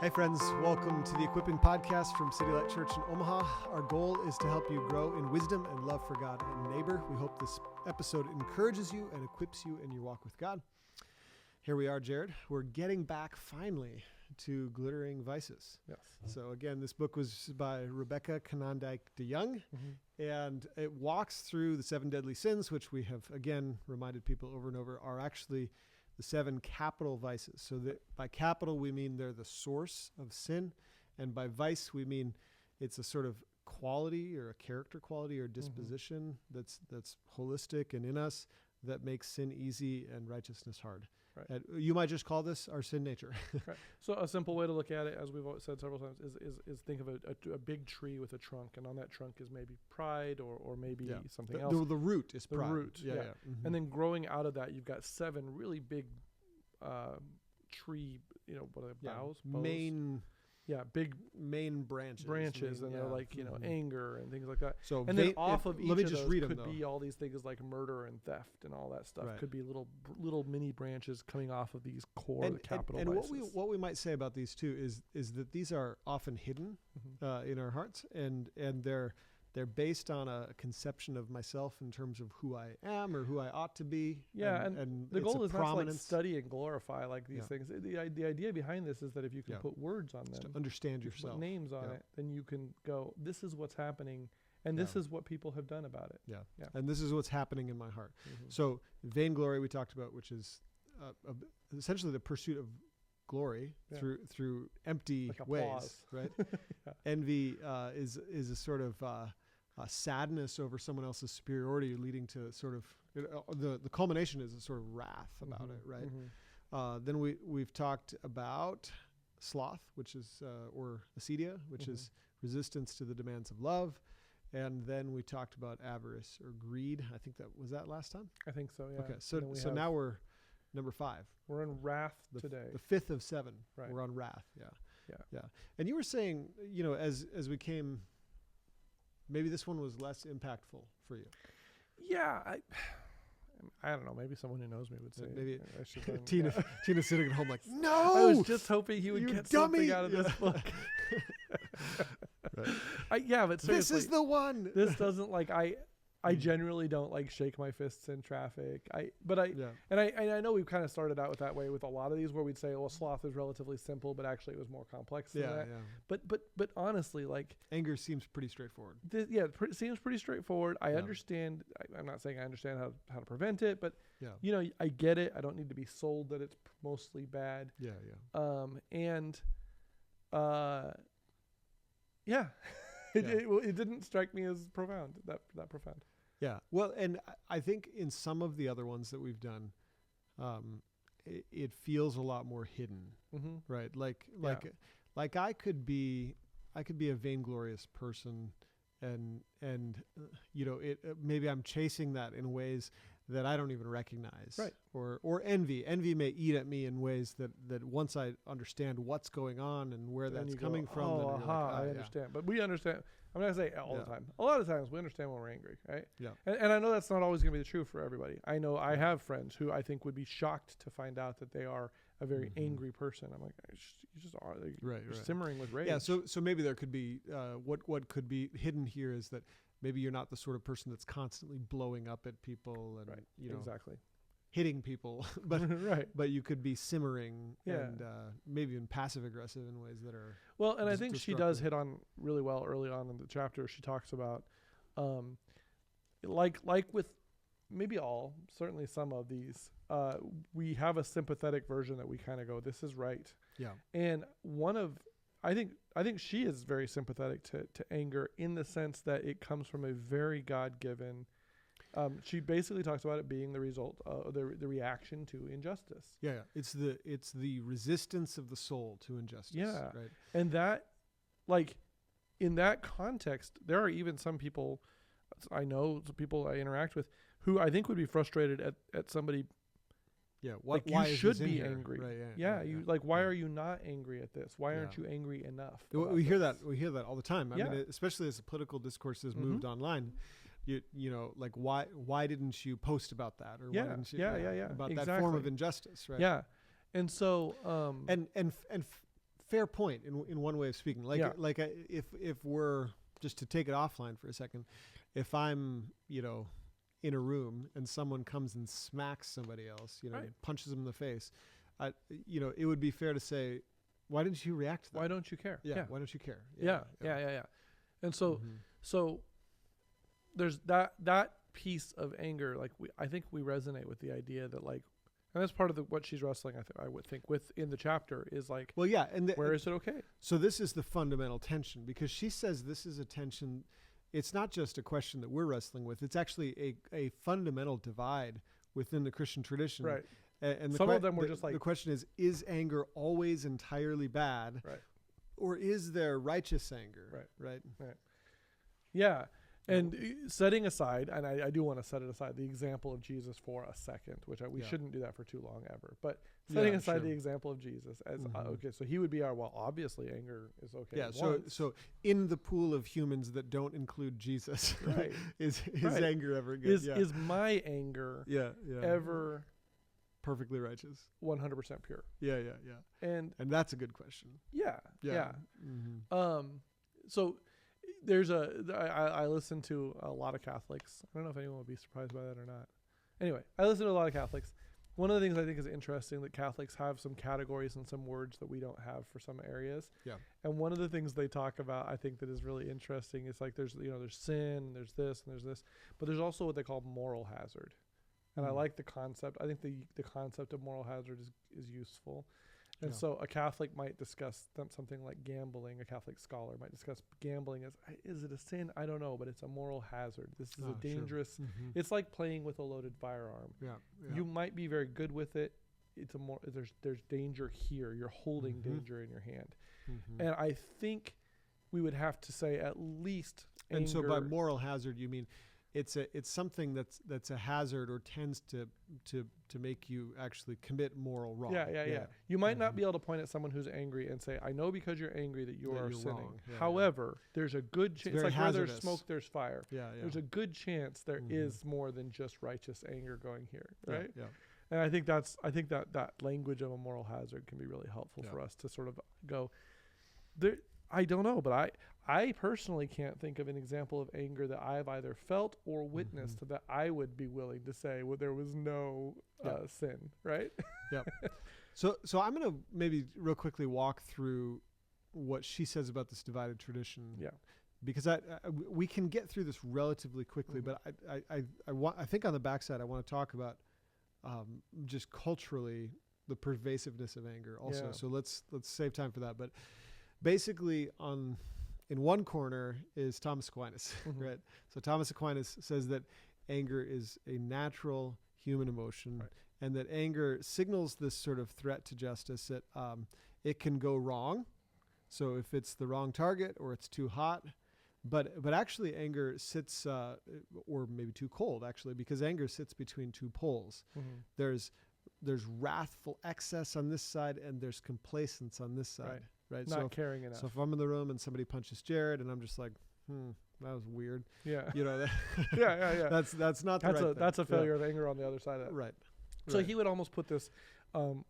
Hey friends, welcome to the Equipping Podcast from Citylight Church in Omaha. Our goal is to help you grow in wisdom and love for God and neighbor. We hope this episode encourages you and equips you in your walk with God. Here we are, Jared. We're getting back finally to Glittering Vices. Yes. So again, this book was by Rebecca Konyndyk DeYoung, and it walks through the 7 deadly sins, which we have again reminded people over and over are actually the 7 capital vices. So that by capital, we mean they're the source of sin. And by vice, we mean it's a sort of quality or a character quality or disposition that's holistic and in us that makes sin easy and righteousness hard. Right. And you might just call this our sin nature. Right. So a simple way to look at it, as we've said several times, is think of a big tree with a trunk, and on that trunk is maybe pride or maybe something else. The root is pride. The root, yeah. Mm-hmm. And then growing out of that, you've got 7 really big tree, what are they, boughs? Big main branches. And they're like, anger and things like that. So and then off of each of those could be all these things like murder and theft and all that stuff. Right. Could be little mini branches coming off of these core capital vices. And what we might say about these too is that these are often hidden in our hearts, and they're based on a conception of myself in terms of who I am or who I ought to be. Yeah, and the goal is not to like study and glorify like these things. The idea behind this is that if you can put words on them, to understand yourself, put names on it, then you can go, this is what's happening, and this is what people have done about it. Yeah. And this is what's happening in my heart. So vainglory we talked about, which is essentially the pursuit of glory through empty like ways, right? Envy is a sort of sadness over someone else's superiority, leading to sort of the culmination is a sort of wrath about it, right? Then we've talked about sloth, which is or acedia, which is resistance to the demands of love, and then we talked about avarice or greed. I think that was that last time. I think so. Yeah. Okay, so now we're number 5. We're in wrath today. The 5th of 7. Right. We're on wrath. Yeah. And you were saying, as we came, maybe this one was less impactful for you. Yeah. I don't know. Maybe someone who knows me would say. Maybe I should Tina's sitting at home like, no. I was just hoping he would get something out of this book. Right. But seriously, this is the one. This doesn't I generally don't like shake my fists in traffic. I know we've kind of started out with that way with a lot of these where we'd say, well, sloth is relatively simple, but actually it was more complex than that. Yeah. But honestly, anger seems pretty straightforward. Seems pretty straightforward. I understand. I'm not saying I understand how to prevent it, but I get it. I don't need to be sold that it's mostly bad. It didn't strike me as profound, that profound. Yeah. Well, and I think in some of the other ones that we've done, it feels a lot more hidden, right? Like I could be a vainglorious person, and maybe I'm chasing that in ways that I don't even recognize, right? Or envy may eat at me in ways that once I understand what's going on and where that's coming from, I understand. But we understand. I'm not gonna say all the time. A lot of times we understand when we're angry, right? Yeah. And I know that's not always gonna be the truth for everybody. I know I have friends who I think would be shocked to find out that they are a very angry person. I'm like, you just are you're simmering with rage. Yeah. So maybe there could be what could be hidden here is that maybe you're not the sort of person that's constantly blowing up at people and exactly hitting people, but but you could be simmering and maybe even passive aggressive in ways that are well. And I think she does hit on really well early on in the chapter. She talks about like with maybe certainly some of these, we have a sympathetic version that we kind of go, this is right. Yeah. And I think she is very sympathetic to anger in the sense that it comes from a very God-given. She basically talks about it being the result of the reaction to injustice. Yeah, it's the resistance of the soul to injustice. Yeah, right. And that, in that context, there are even some people, I know some people I interact with who I think would be frustrated at somebody. Yeah, why you should be angry. Right, why are you not angry at this? Why aren't you angry enough? We hear that all the time. I mean, especially as the political discourse has moved online. Why didn't you post about that, or why didn't you about that form of injustice, right? Yeah, and so and fair point in one way of speaking. If we're just to take it offline for a second, if I'm, in a room and someone comes and smacks somebody else, punches them in the face, it would be fair to say, why didn't you react to that? Why don't you care? Yeah. Why don't you care? Yeah. And so, so there's that piece of anger. Like I think we resonate with the idea that like, and that's part of what she's wrestling. I would think within the chapter is like, well, yeah. And where is it okay? So this is the fundamental tension, because she says this is a tension. It's not just a question that we're wrestling with. It's actually a fundamental divide within the Christian tradition. Right. And some of them were just like, the question is anger always entirely bad? Right. Or is there righteous anger? Right. Yeah. And setting aside, and I do want to set it aside, the example of Jesus for a second, which we shouldn't do that for too long ever. But setting aside the example of Jesus as, okay, so he would be obviously anger is okay. Yeah, so in the pool of humans that don't include Jesus, right. is anger ever good? Is my anger ever perfectly righteous? 100% pure? Yeah. And that's a good question. Yeah. Mm-hmm. So there's I listen to a lot of Catholics. I don't know if anyone would be surprised by that or not. Anyway, I listen to a lot of Catholics. One of the things I think is interesting that Catholics have some categories and some words that we don't have for some areas. Yeah. And one of the things they talk about, I think, that is really interesting is like there's sin, there's this, and there's this, but there's also what they call moral hazard. And I like the concept. I think the concept of moral hazard is useful. And so a Catholic might discuss something like gambling. A Catholic scholar might discuss gambling as, is it a sin? I don't know, but it's a moral hazard. This is a dangerous, it's like playing with a loaded firearm. Yeah. You might be very good with it. There's danger here. You're holding danger in your hand. And I think we would have to say at least anger. And so by moral hazard, you mean it's something that's a hazard or tends to make you actually commit moral wrong. Yeah. You might not be able to point at someone who's angry and say, I know because you're angry that you're sinning. However, there's a good chance. It's like where there's smoke, there's fire. There's a good chance there is more than just righteous anger going here, right? Yeah. And I think that language of a moral hazard can be really helpful for us to sort of go there. I don't know, but I personally can't think of an example of anger that I've either felt or witnessed that I would be willing to say there was no sin, right? Yeah. So I'm going to maybe real quickly walk through what she says about this divided tradition. Yeah. Because we can get through this relatively quickly, but I think on the backside I want to talk about just culturally the pervasiveness of anger also. Yeah. So let's save time for that, but basically in one corner is Thomas Aquinas, right? So Thomas Aquinas says that anger is a natural human emotion, and that anger signals this sort of threat to justice, that it can go wrong. So if it's the wrong target or it's too hot, but actually anger sits, or maybe too cold actually, because anger sits between two poles. There's wrathful excess on this side and there's complacence on this side. Right. Not caring enough. So if I'm in the room and somebody punches Jared and I'm just like, that was weird. Yeah. Yeah. That's not the right thing. That's a failure of anger on the other side of that. Right. So he would almost put this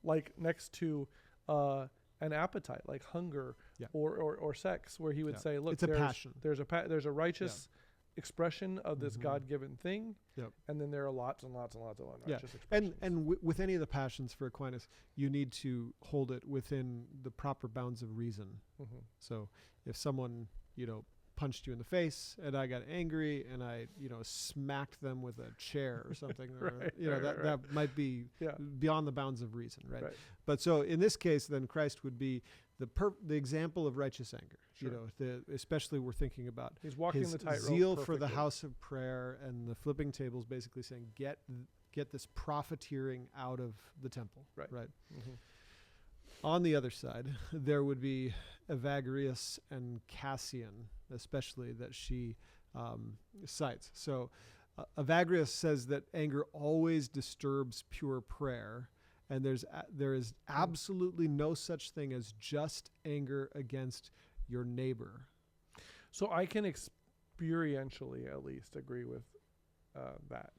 like next to an appetite, like hunger or sex, where he would say, look, it's a passion. There's a righteous expression of this God-given thing, and then there are lots and lots and lots of unrighteous expressions. And with any of the passions for Aquinas, you need to hold it within the proper bounds of reason. So if someone punched you in the face and I got angry and I smacked them with a chair or something, that might be beyond the bounds of reason, right? But so in this case, then Christ would be the example of righteous anger. Especially we're thinking about he's walking his the tightrope zeal perfectly. for the house of prayer, and the flipping tables basically saying get this profiteering out of the temple. Right. On the other side, there would be Evagrius and Cassian, especially, that she cites. So Evagrius says that anger always disturbs pure prayer, and there is absolutely no such thing as just anger against your neighbor. So I can experientially at least agree with that.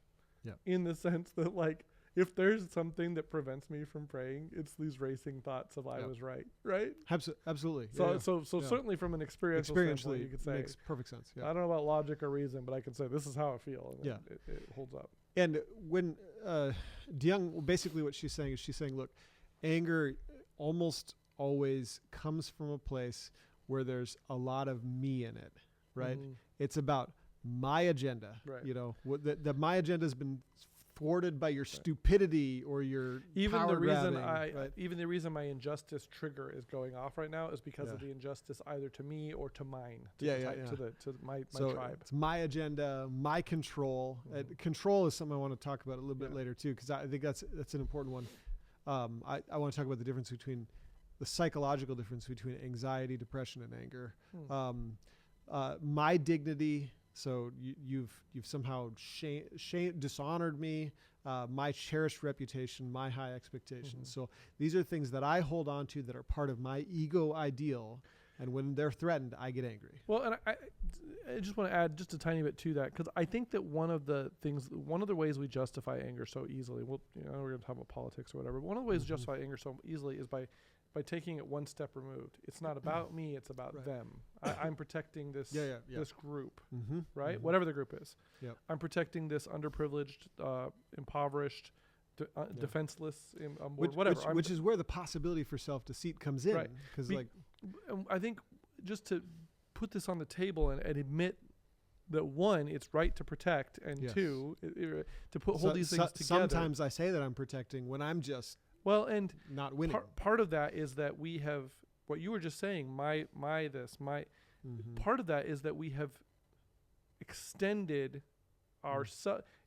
Yeah. In the sense that, like, if there's something that prevents me from praying, it's these racing thoughts of I was right. Absolutely. So certainly from an experiential standpoint, you could say makes perfect sense. Yeah. I don't know about logic or reason, but I can say this is how I feel. And it holds up. And when DeYoung, basically what she's saying is look, anger almost always comes from a place where there's a lot of me in it, right? Mm-hmm. It's about my agenda, right. That my agenda has been thwarted by your stupidity or your even the reason right? Even the reason my injustice trigger is going off right now is because of the injustice either to me or to mine, to my tribe. It's my agenda, my control. Control is something I want to talk about a little bit later too, because I think that's an important one. I want to talk about the difference between the psychological difference between anxiety, depression, and anger. My dignity. So you've somehow dishonored me, my cherished reputation, my high expectations. So these are things that I hold on to that are part of my ego ideal, and when they're threatened, I get angry. Well, and I just want to add just a tiny bit to that, because I think that one of the ways we justify anger so easily, we're going to talk about politics or whatever, but one of the ways we justify anger so easily is by taking it one step removed. It's not about me, it's about them. I'm protecting this this group, right? Whatever the group is. Yep. I'm protecting this underprivileged, impoverished, defenseless, whatever. Which is where the possibility for self-deceit comes in. Because I think just to put this on the table and admit that one, it's right to protect, and two, to hold these things together. Sometimes I say that I'm protecting when I'm just and not winning. Part of that is that we have what you were just saying. Part of that is that we have extended our.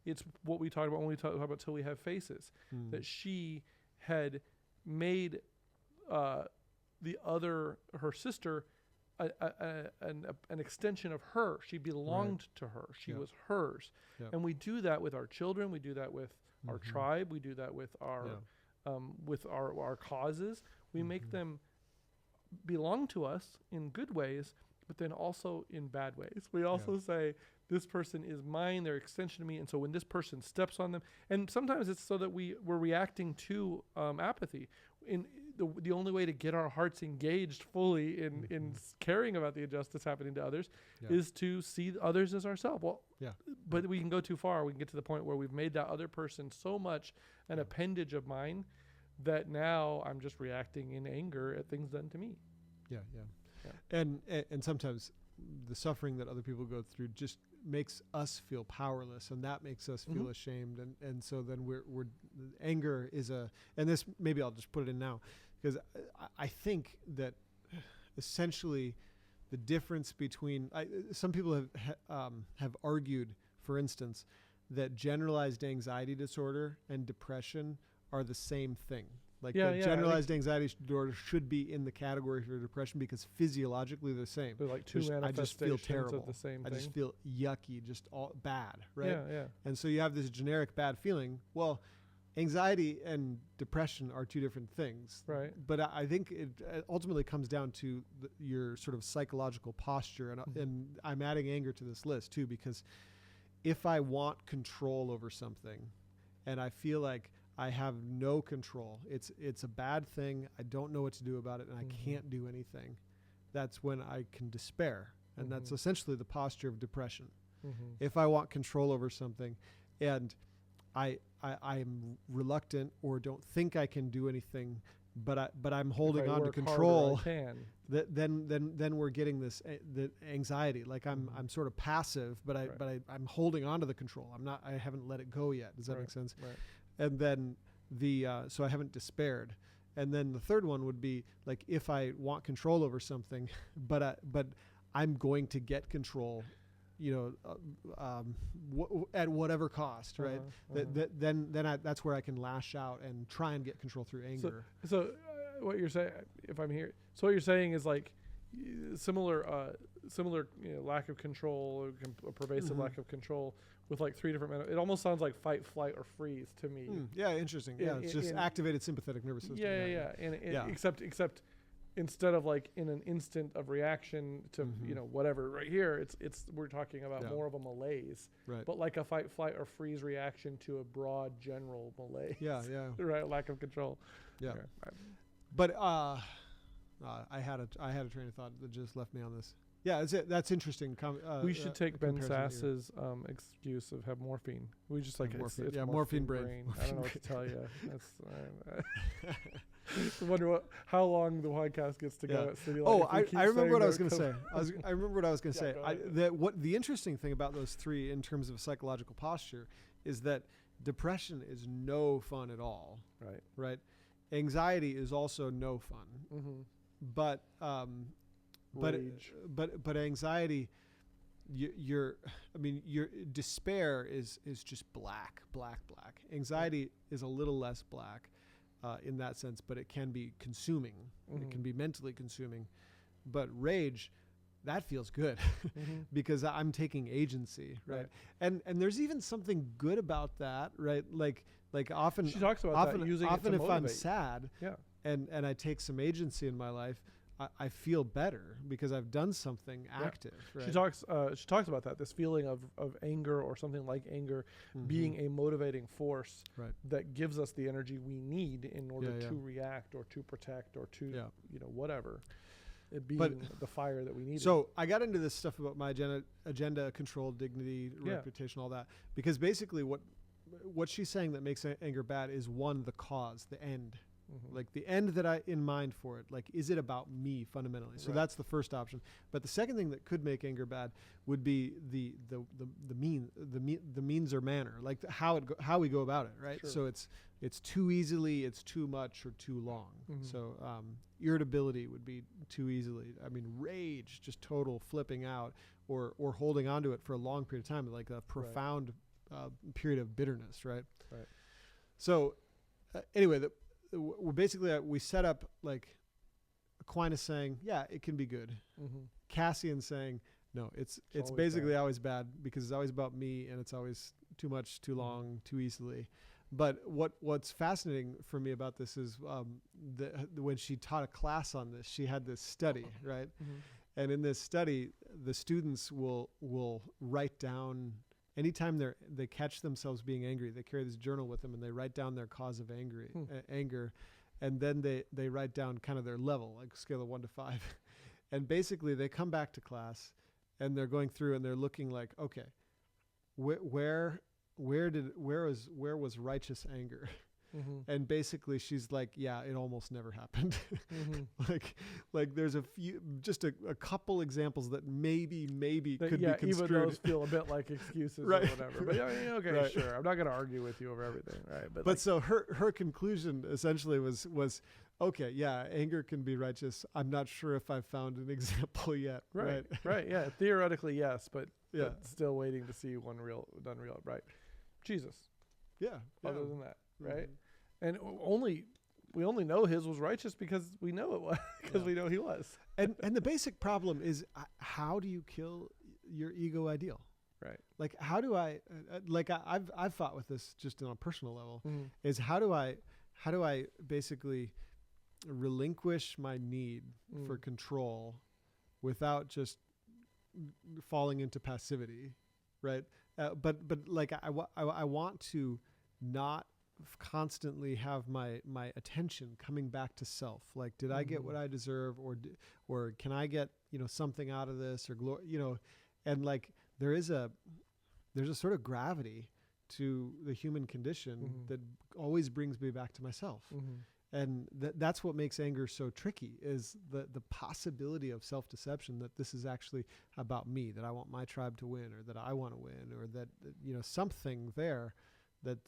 It's what we talked about when we talk about Till We Have Faces. That she had made her sister an extension of her. She belonged to her. She was hers. And we do that with our children. We do that with our tribe. We do that with our. With our causes, we make them belong to us in good ways, but then also in bad ways. We also say, this person is mine, they're extension to me, and so when this person steps on them, and sometimes it's so that we're reacting to apathy. In the only way to get our hearts engaged fully in caring about the injustice happening to others is to see others as ourselves. But we can go too far. We can get to the point where we've made that other person so much an appendage of mine that now I'm just reacting in anger at things done to me. And sometimes the suffering that other people go through just makes us feel powerless, and that makes us feel ashamed, and so then we're anger is and this, maybe I'll just put it in now, because I think that essentially the difference between some people have argued, for instance, that generalized anxiety disorder and depression are the same thing. Generalized anxiety disorder should be in the category for depression because physiologically they're the same. They're like two manifestations I just feel terrible. Of the same thing. I just feel yucky, just all bad, right? Yeah. And so you have this generic bad feeling. Well, anxiety and depression are two different things. Right. But I think it ultimately comes down to your sort of psychological posture. And I'm adding anger to this list too, because if I want control over something and I feel like I have no control, it's a bad thing, I don't know what to do about it, and I can't do anything, that's when I can despair. And that's essentially the posture of depression. If I want control over something and I'm reluctant or don't think I can do anything, but I'm holding on to control, then we're getting this the anxiety. Like I'm sort of passive, but I'm holding on to the control. I haven't let it go yet. Does that make sense? Right. And then so I haven't despaired. And then the third one would be like, if I want control over something, but I'm going to get control, at whatever cost, right? Then that's where I can lash out and try and get control through anger. So what you're saying, if I'm here, so what you're saying is like similar lack of control, or pervasive lack of control with like three different it almost sounds like fight, flight, or freeze to me. Yeah, interesting. It's just activated sympathetic nervous system. Except instead of like in an instant of reaction to Mhm. whatever right here, it's we're talking about Yeah. more of a malaise, Right. but like a fight, flight, or freeze reaction to a broad general malaise. Yeah. Yeah. Right, lack of control. Yeah. Okay. But I had a train of thought that just left me on this. Yeah, that's interesting. We should take Ben comparison Sass's excuse of have morphine. We just like Morphine. it's Yeah, morphine brain. I don't know what to tell you. That's I wonder how long the podcast gets to go Yeah. at Citylight. Oh, if we keep I remember saying what I they're was going to say. I remember what I was going to Yeah, say. go ahead. What the interesting thing about those three in terms of psychological posture is that depression is no fun at all. Right. Right. Anxiety is also no fun. Mm-hmm. But Rage. but anxiety, your despair is just black. Anxiety is a little less black in that sense, but it can be consuming. It can be mentally consuming. But rage, that feels good because I'm taking agency, right? And there's even something good about that, right? Like often She talks about that, using often it to if I'm motivate. sad Yeah. and I take some agency in my life, I feel better because I've done something active. Right? She talks about that, this feeling of anger or something like anger being a motivating force Right. that gives us the energy we need in order Yeah, yeah. to react or to protect or to Yeah. Whatever. It being But- the fire that we need. So I got into this stuff about my agenda, control, dignity, reputation, all that, because basically what she's saying that makes anger bad is one, the cause, the end. Like the end that I in mind for it, like is it about me fundamentally? So that's the first option. But the second thing that could make anger bad would be the means or manner, like how we go about it, right? Sure. So it's too easily, it's too much, or too long. So irritability would be too easily. I mean, rage, just total flipping out, or holding onto it for a long period of time, like a profound period of bitterness, right? Right. So anyway, we're basically we set up like Aquinas saying, yeah, it can be good. Cassian saying, no, it's basically always bad because it's always about me and it's always too much, too long, too easily. But what's fascinating for me about this is when she taught a class on this, she had this study, right? And in this study, the students will write down. Anytime they catch themselves being angry, they carry this journal with them and they write down their cause of anger, and then they write down kind of their level, like scale of 1 to 5, and basically they come back to class and they're going through and they're looking like, okay, where was righteous anger? And basically she's like, yeah, it almost never happened. like there's just a couple examples that maybe could be construed. Even those feel a bit like excuses or whatever. But okay, sure. I'm not going to argue with you over everything, right? But so her conclusion essentially was okay, yeah, anger can be righteous. I'm not sure if I've found an example yet. Right. Yeah, theoretically yes, but still waiting to see one done real. Right. Jesus. Yeah. Other than that, right? And we only know his was righteous because we know it was, because we know he was. And the basic problem is how do you kill your ego ideal? Right. Like how do I I've fought with this just on a personal level. Is how do I basically relinquish my need for control without just falling into passivity, right? But like I want to not constantly have my attention coming back to self. Like, did I get what I deserve, or can I get something out of this, or and like there's a sort of gravity to the human condition that always brings me back to myself. And that's what makes anger so tricky, is the possibility of self-deception, that this is actually about me, that I want my tribe to win, or that I want to win, or that something there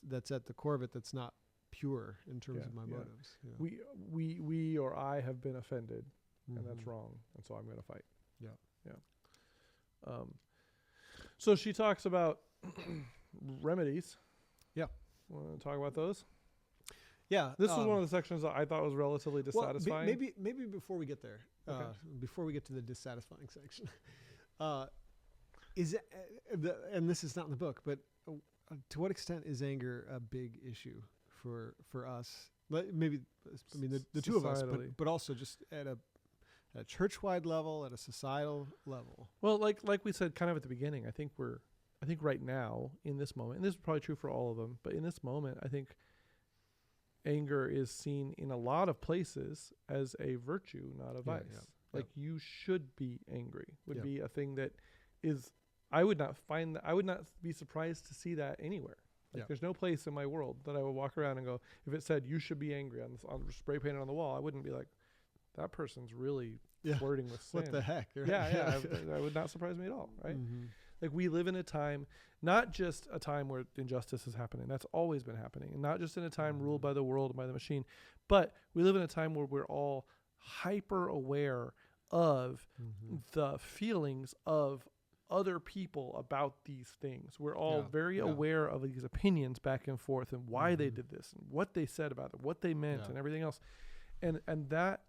that's at the core of it that's not pure in terms of my motives. We or I have been offended, and that's wrong, and so I'm going to fight. So she talks about remedies. Yeah. Want to talk about those? Yeah. This was one of the sections that I thought was relatively dissatisfying. Well, maybe before we get there, before we get to the dissatisfying section, is it, and this is not in the book, but to what extent is anger a big issue for us? Maybe, I mean, the two of us, but also just at a at a church-wide level, at a societal level. Well, like we said kind of at the beginning, I think right now in this moment, and this is probably true for all of them, but in this moment, I think anger is seen in a lot of places as a virtue, not a vice. Like you should be angry would be a thing that is, I would not be surprised to see that anywhere. Like there's no place in my world that I would walk around and go, if it said you should be angry on spray painted on the wall, I wouldn't be like, that person's really flirting with sin. What the heck? Right? I would not surprise me at all, right? Mm-hmm. Like we live in a time, not just a time where injustice is happening. That's always been happening. And not just in a time ruled by the world and by the machine, but we live in a time where we're all hyper aware of the feelings of other people about these things. We're all very aware of these opinions back and forth and why they did this and what they said about it, what they meant and everything else. And that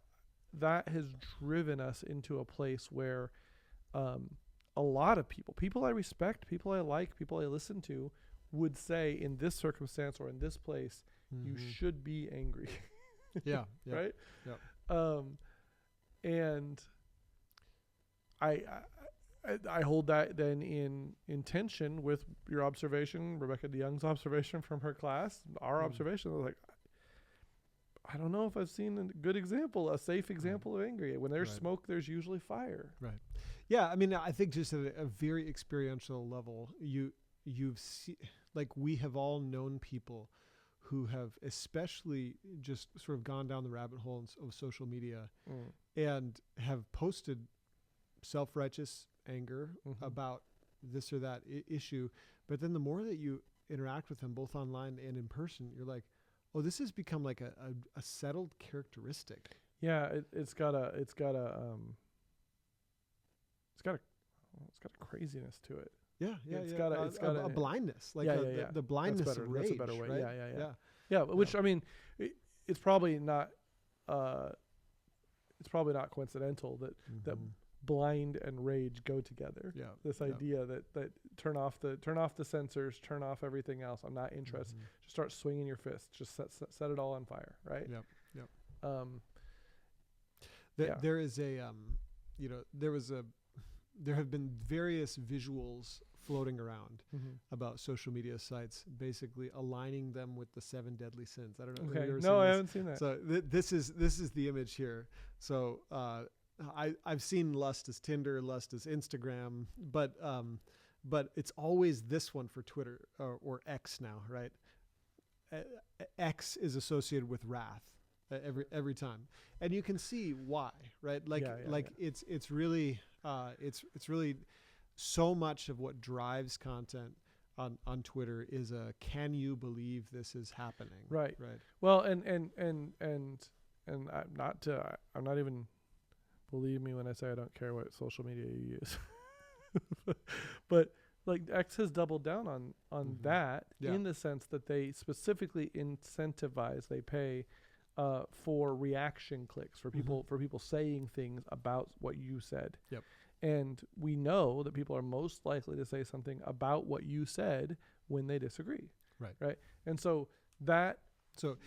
has driven us into a place where a lot of people I respect, people I like, people I listen to would say in this circumstance or in this place, you should be angry. Right? Yeah. And I hold that then in tension with your observation, Rebecca DeYoung's observation from her class, our observation. I was like, I don't know if I've seen a good example, a safe example of angry. When there's smoke, there's usually fire. Right. Yeah. I mean, I think just at a very experiential level, you've seen, like we have all known people who have especially just sort of gone down the rabbit hole of social media and have posted self-righteous anger about this or that issue. But then the more that you interact with them both online and in person, you're like, oh, this has become like a settled characteristic. Yeah, it's got a craziness to it. It's got a blindness, like the blindness of rage. That's a better way. Right? Yeah. Which I mean, it's probably not coincidental that blind and rage go together. Yeah. This idea that turn off the sensors, turn off everything else. I'm not interested. Just start swinging your fists. Just set it all on fire. Right. Yep. There is there have been various visuals floating around about social media sites, basically aligning them with the 7 deadly sins. I don't know. Okay. No, I haven't seen that. So this is the image here. So I've seen lust as Tinder, lust as Instagram, but it's always this one for Twitter or X now, right? X is associated with wrath every time, and you can see why, right? It's really so much of what drives content on Twitter is can you believe this is happening? Right. Well, and I'm not even, believe me when I say I don't care what social media you use, but like X has doubled down on that in the sense that they specifically incentivize, they pay for reaction clicks, for people saying things about what you said. Yep. And we know that people are most likely to say something about what you said when they disagree. Right. And so that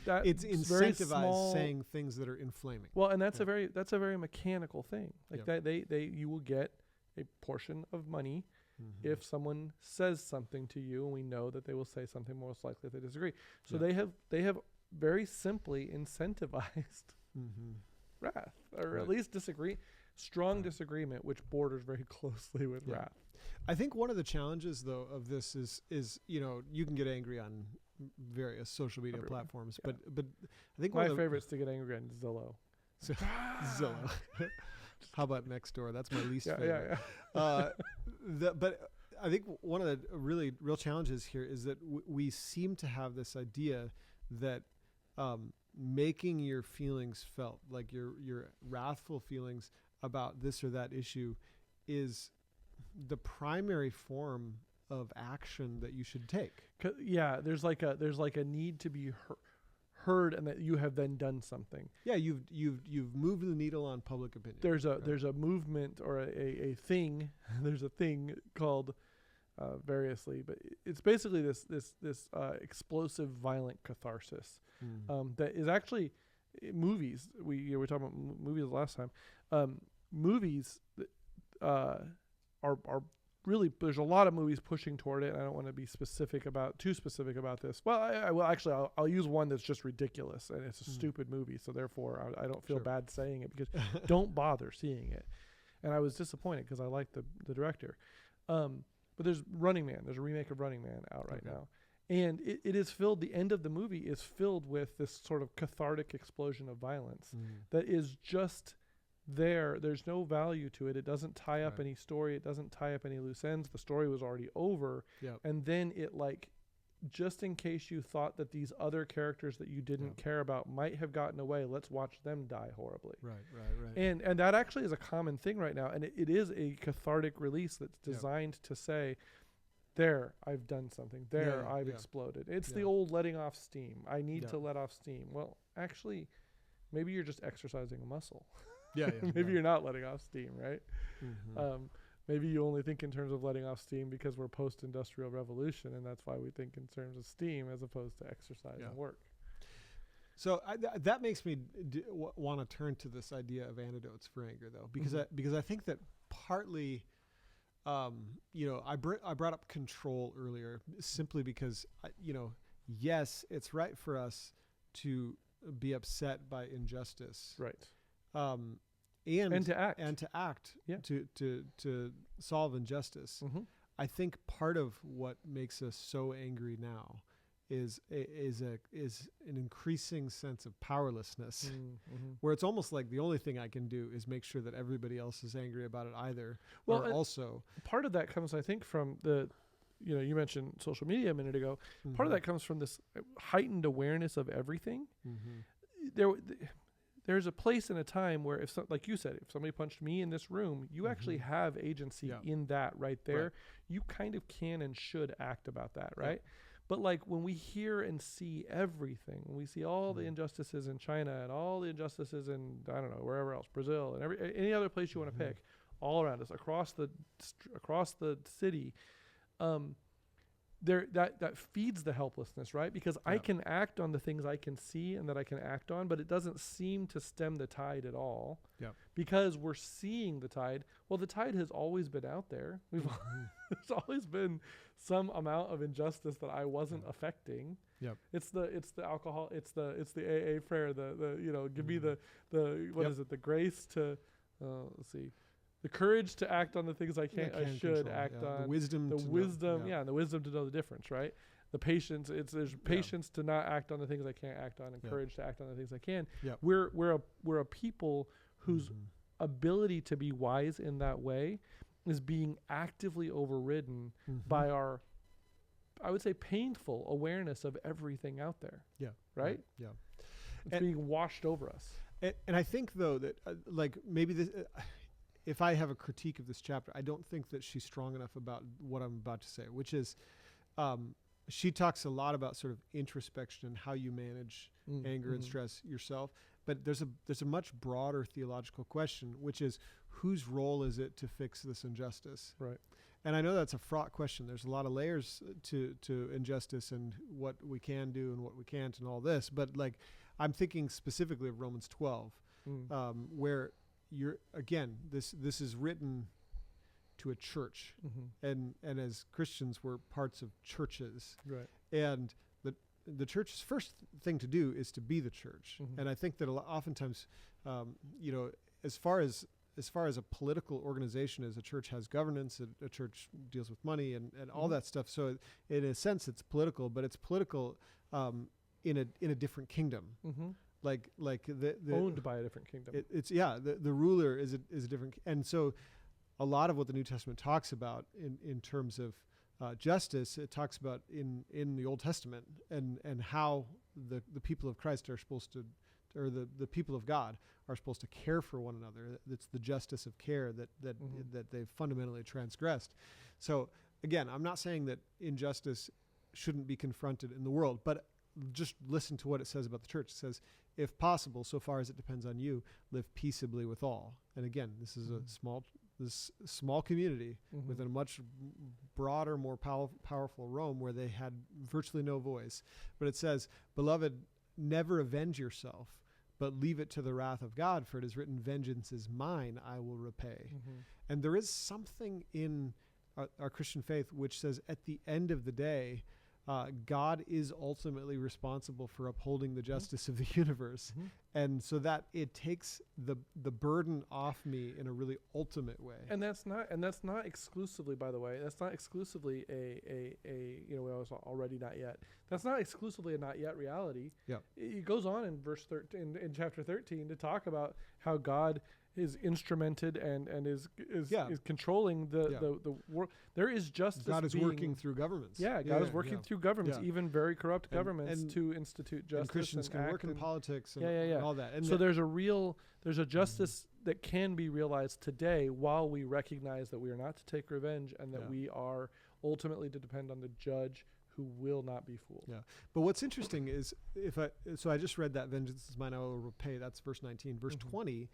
it's incentivized saying things that are inflaming. Well, and that's a very mechanical thing. Like you will get a portion of money if someone says something to you, and we know that they will say something most likely if they disagree. So they have very simply incentivized wrath, or at least strong disagreement, which borders very closely with wrath. I think one of the challenges though of this is you can get angry on various social media platforms, but I think my favorite's to get angry on Zillow. Zillow. How about Nextdoor? That's my least favorite. But I think one of the really real challenges here is that we seem to have this idea that making your feelings felt, like your wrathful feelings about this or that issue, is the primary form of action that you should take. There's like a need to be heard, and that you have then done something. Yeah, you've moved the needle on public opinion. There's a movement or a thing. There's a thing called variously, but it's basically this explosive, violent catharsis that is actually movies. We were talking about movies last time. Movies are really, there's a lot of movies pushing toward it. I don't want to be too specific about this. Well, I will actually. I'll use one that's just ridiculous, and it's a stupid movie. So therefore, I don't feel bad saying it, because don't bother seeing it. And I was disappointed because I liked the director. But there's Running Man. There's a remake of Running Man out right now. And it is filled, the end of the movie is filled with this sort of cathartic explosion of violence that is just there. There's no value to it. It doesn't tie up any story. It doesn't tie up any loose ends. The story was already over. And then it, like, just in case you thought that these other characters that you didn't care about might have gotten away, let's watch them die horribly. Right. And that actually is a common thing right now. And it is a cathartic release that's designed to say, there, I've done something. There, I've exploded. It's the old letting off steam. I need to let off steam. Well, actually, maybe you're just exercising a muscle. Maybe you're not letting off steam, right? Maybe you only think in terms of letting off steam because we're post-industrial revolution, and that's why we think in terms of steam as opposed to exercise and work. So that makes me want to turn to this idea of antidotes for anger, though, because I think that partly, I brought up control earlier simply because, yes, it's right for us to be upset by injustice, right? And to act, to solve injustice. I think part of what makes us so angry now is an increasing sense of powerlessness, where it's almost like the only thing I can do is make sure that everybody else is angry about it either. Well, or also part of that comes, I think, from you mentioned social media a minute ago. Part of that comes from this heightened awareness of everything. There's a place and a time where, like you said, if somebody punched me in this room, you actually have agency in that right there. Right. You kind of can and should act about that, right? But like when we hear and see everything, when we see all the injustices in China and all the injustices in, I don't know, wherever else, Brazil and any other place you want to pick, all around us, across the city, that feeds the helplessness, right? Because I can act on the things I can see and that I can act on, but it doesn't seem to stem the tide at all. Because we're seeing the tide. Well, the tide has always been out there. There's always been some amount of injustice that I wasn't affecting. It's the alcohol. It's the AA prayer. Give me the grace to the courage to act on the things I should act on. The wisdom and the wisdom to know the difference, right? The patience. There's patience to not act on the things I can't act on, and courage to act on the things I can. We're a people whose ability to be wise in that way is being actively overridden by our, I would say, painful awareness of everything out there. Right? It's being washed over us. And I think, though, that maybe this. If I have a critique of this chapter, I don't think that she's strong enough about what I'm about to say, which is she talks a lot about sort of introspection and how you manage anger and stress yourself. But there's a much broader theological question, which is, whose role is it to fix this injustice? Right. And I know that's a fraught question. There's a lot of layers to injustice and what we can do and what we can't and all this. But I'm thinking specifically of Romans 12, where this is written to a church, and as Christians we're parts of churches, right? And the church's first thing to do is to be the church. And I think that oftentimes, as far as a political organization, as a church has governance, a church deals with money and all that stuff. So in a sense, it's political, but it's political in a different kingdom. Like the owned by a different kingdom. The ruler is a different, and so a lot of what the New Testament talks about in terms of justice, it talks about in the Old Testament and how the people of Christ are supposed to, or the people of God are supposed to care for one another. It's the justice of care that they've fundamentally transgressed. So again, I'm not saying that injustice shouldn't be confronted in the world, but just listen to what it says about the church. It says, if possible, so far as it depends on you, live peaceably with all. And again, this is this small community within a much broader, more powerful Rome where they had virtually no voice. But it says, beloved, never avenge yourself, but leave it to the wrath of God, for it is written, vengeance is mine, I will repay. And there is something in our Christian faith which says at the end of the day, God is ultimately responsible for upholding the justice of the universe. And so that it takes the burden off me in a really ultimate way. And that's not exclusively, by the way, that's not exclusively a we always already not yet. That's not exclusively a not yet reality. Yeah. It goes on in verse 13, in chapter 13, to talk about how God is instrumented and is controlling the world. There is justice. God is working through governments. Yeah, God is working through governments, even very corrupt governments, to institute justice. And Christians can work in politics and all that. And so there's a justice that can be realized today, while we recognize that we are not to take revenge and that we are ultimately to depend on the judge who will not be fooled. Yeah. But what's interesting is I just read that vengeance is mine, I will repay. That's verse 19. Verse 20.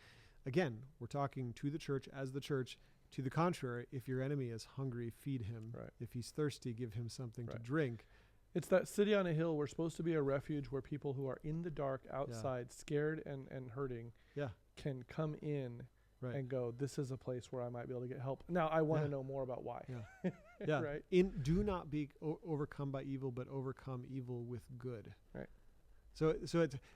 Again, we're talking to the church as the church. To the contrary, if your enemy is hungry, feed him. Right. If he's thirsty, give him something to drink. It's that city on a hill. We're supposed to be a refuge where people who are in the dark outside, scared and hurting, can come in and go, this is a place where I might be able to get help. Now, I want to know more about why. Yeah. Right. Do not be overcome by evil, but overcome evil with good. Right. So it's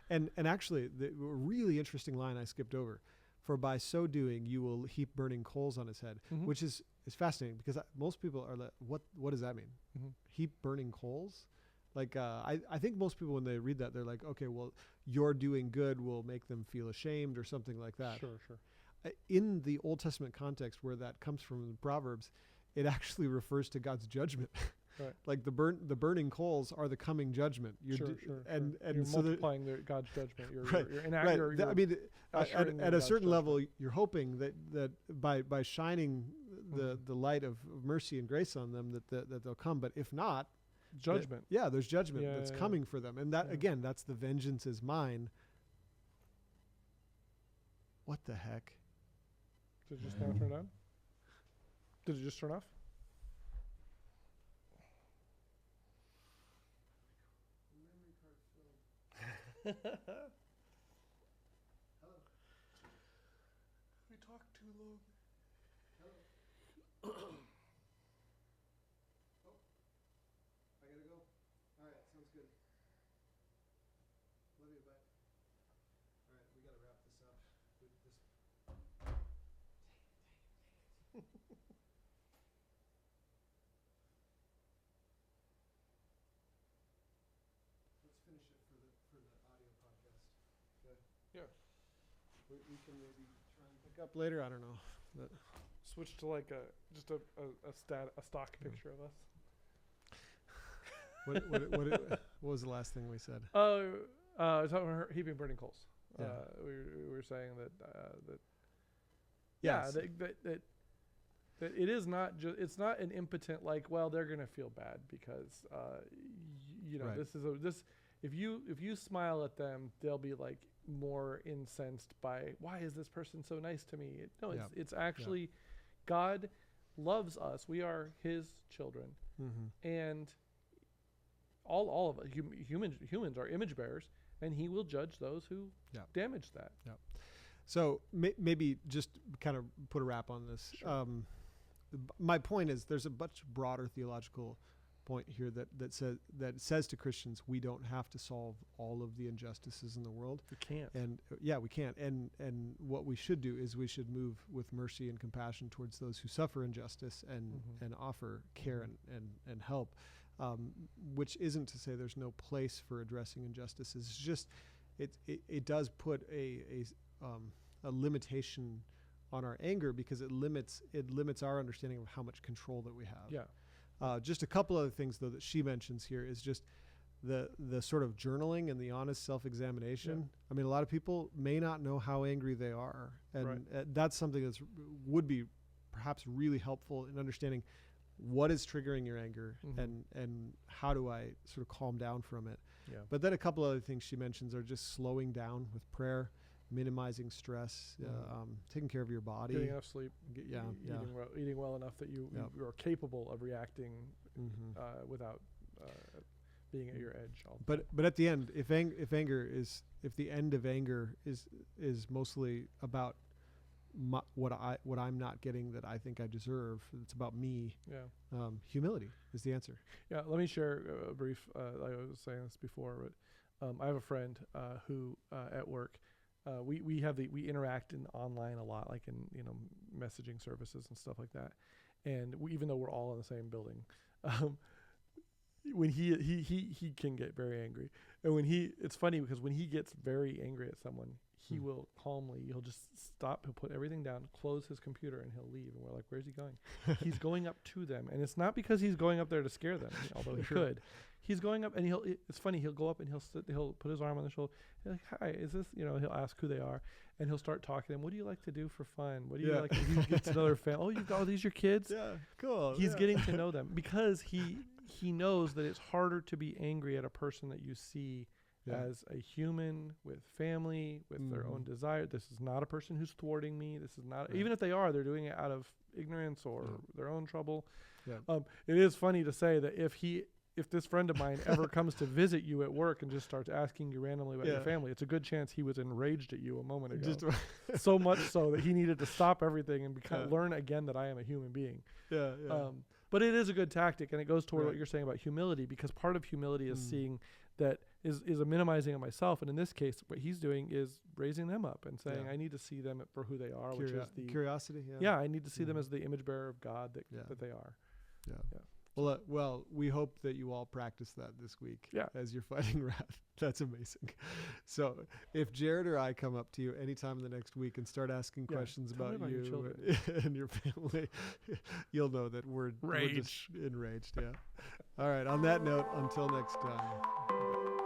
and actually the really interesting line I skipped over. For by so doing, you will heap burning coals on his head, which is fascinating, because most people are like, what does that mean? Heap burning coals? Like, I think most people, when they read that, they're like, okay, well, your doing good will make them feel ashamed or something like that. Sure. In the Old Testament context where that comes from in Proverbs, it actually refers to God's judgment. Right. Like the burning coals are the coming judgment. And you're so multiplying God's judgment. At a certain level, you're hoping that by shining the light of mercy and grace on them, that they'll come. But if not, judgment. There's judgment that's coming for them. And that again, that's the vengeance is mine. What the heck? Did it just now turn on? Did it just turn off? Hello. We talked too long. Hello. Oh, I gotta go. All right, sounds good. Love you, bye. All right, we gotta wrap this up. Let's finish it for the audio podcast. Okay. Yeah. We can maybe try and pick up later. I don't know. But switch to like a stock picture of us. What was the last thing we said? Talking about her heaping burning coals. Yeah. We were saying that it is not just, it's not an impotent, like, well, they're going to feel bad because, this if you smile at them, they'll be like more incensed by, why is this person so nice to me? It's actually God loves us. We are his children. And all of us, humans are image bearers, and he will judge those who damage that. Yeah. So maybe just kind of put a wrap on this. Sure. My point is, there's a much broader theological point here that says to Christians, we don't have to solve all of the injustices in the world. We can't. And we can't. And what we should do is we should move with mercy and compassion towards those who suffer injustice and offer care and help. Which isn't to say there's no place for addressing injustices. It's just it does put a limitation on our anger, because it limits our understanding of how much control that we have. Yeah. Just a couple other things though that she mentions here is just the sort of journaling and the honest self-examination. Yeah. I mean, a lot of people may not know how angry they are, and that's something that's would be perhaps really helpful in understanding what is triggering your anger and how do I sort of calm down from it. Yeah. But then a couple other things she mentions are just slowing down with prayer, minimizing stress, taking care of your body, getting enough sleep, eating well enough that you are capable of reacting without being at your edge all the time. But at the end, if the end of anger is mostly about what I'm not getting that I think I deserve, it's about me. Yeah. Humility is the answer. Yeah. Let me share a brief. I was saying this before, but I have a friend who at work. We interact online a lot, like in messaging services and stuff like that, and even though we're all in the same building, when he can get very angry, and it's funny because when he gets very angry at someone, he'll just stop, he'll put everything down, close his computer, and he'll leave, and we're like, where's he going? He's going up to them, and it's not because he's going up there to scare them, although he could. He's going up, and it's funny, he'll go up and he'll put his arm on their shoulder. He's like, hi, is this, he'll ask who they are, and he'll start talking to them. What do you like to do for fun? What do you like to do? He gets to know their family. Oh, you've got all these your kids? Yeah, cool. He's getting to know them because he knows that it's harder to be angry at a person that you see as a human with family, with their own desire. This is not a person who's thwarting me. This is not, even if they are, they're doing it out of ignorance or their own trouble. Yeah. It is funny to say that if this friend of mine ever comes to visit you at work and just starts asking you randomly about your family, it's a good chance he was enraged at you a moment ago. So much so that he needed to stop everything and learn again that I am a human being. Yeah. But it is a good tactic, and it goes toward what you're saying about humility, because part of humility is seeing that is a minimizing of myself. And in this case, what he's doing is raising them up and saying, I need to see them for who they are, which is the curiosity. Yeah, I need to see them as the image bearer of God that they are. Yeah. Well, we hope that you all practice that this week as you're fighting wrath. That's amazing. So if Jared or I come up to you anytime in the next week and start asking questions about you and your family, you'll know that we're just enraged. Yeah. All right. On that note, until next time.